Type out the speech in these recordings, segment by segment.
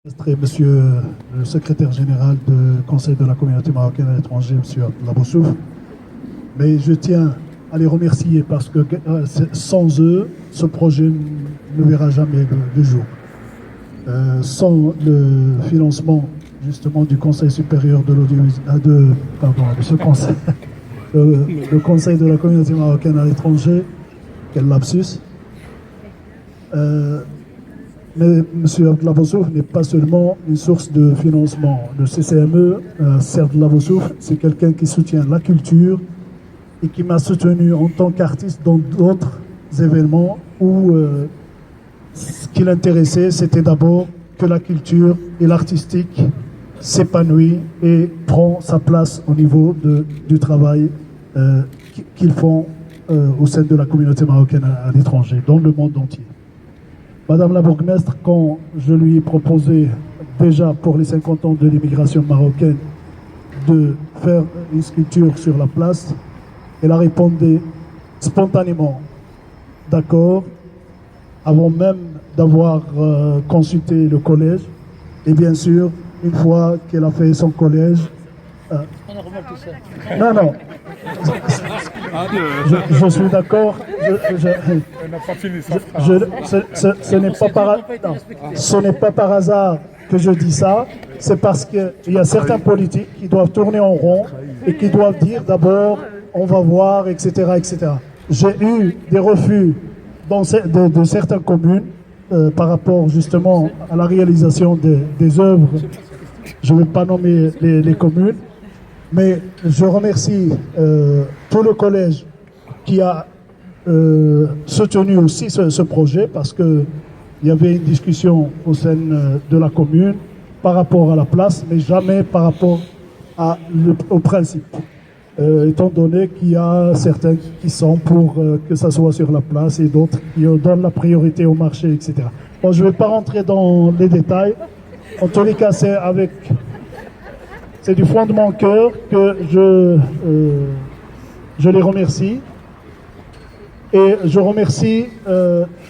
Et Monsieur le secrétaire général du Conseil de la communauté marocaine à l'étranger, Monsieur Abdallah Boussouf. Mais je tiens à les remercier parce que sans eux, ce projet ne verra jamais le jour. Sans le financement justement du Conseil supérieur de l'audiovisuel, de ce conseil, le Conseil de la communauté marocaine à l'étranger, quel lapsus. Mais M. Abdallah Boussouf n'est pas seulement une source de financement. Le CCME, Abdallah Boussouf, c'est quelqu'un qui soutient la culture et qui m'a soutenu en tant qu'artiste dans d'autres événements où ce qui l'intéressait, c'était d'abord que la culture et l'artistique s'épanouissent et prend sa place au niveau du travail qu'ils font au sein de la communauté marocaine à l'étranger, dans le monde entier. Madame la bourgmestre, quand je lui ai proposé déjà pour les 50 ans de l'immigration marocaine de faire une sculpture sur la place, elle a répondu spontanément d'accord, avant même d'avoir consulté le collège. Et bien sûr, une fois qu'elle a fait son collège... Non. Je suis d'accord. Ce n'est pas par hasard que je dis ça. C'est parce qu'il y a certains politiques qui doivent tourner en rond et qui doivent dire d'abord on va voir, etc., etc. J'ai eu des refus de certaines communes par rapport justement à la réalisation des œuvres. Je ne vais pas nommer les communes. Mais je remercie tout le collège qui a soutenu aussi ce projet parce qu'il y avait une discussion au sein de la commune par rapport à la place, mais jamais par rapport au principe. Étant donné qu'il y a certains qui sont pour que ça soit sur la place et d'autres qui donnent la priorité au marché, etc. Bon, je ne vais pas rentrer dans les détails. En tous les cas, c'est du fond de mon cœur que je les remercie. Et je remercie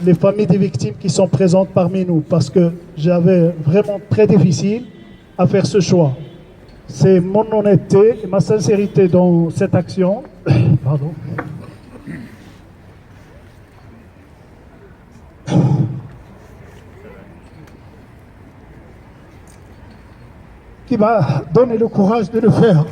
les familles des victimes qui sont présentes parmi nous parce que j'avais vraiment très difficile à faire ce choix. C'est mon honnêteté et ma sincérité dans cette action. Pardon. Qui m'a donné le courage de le faire.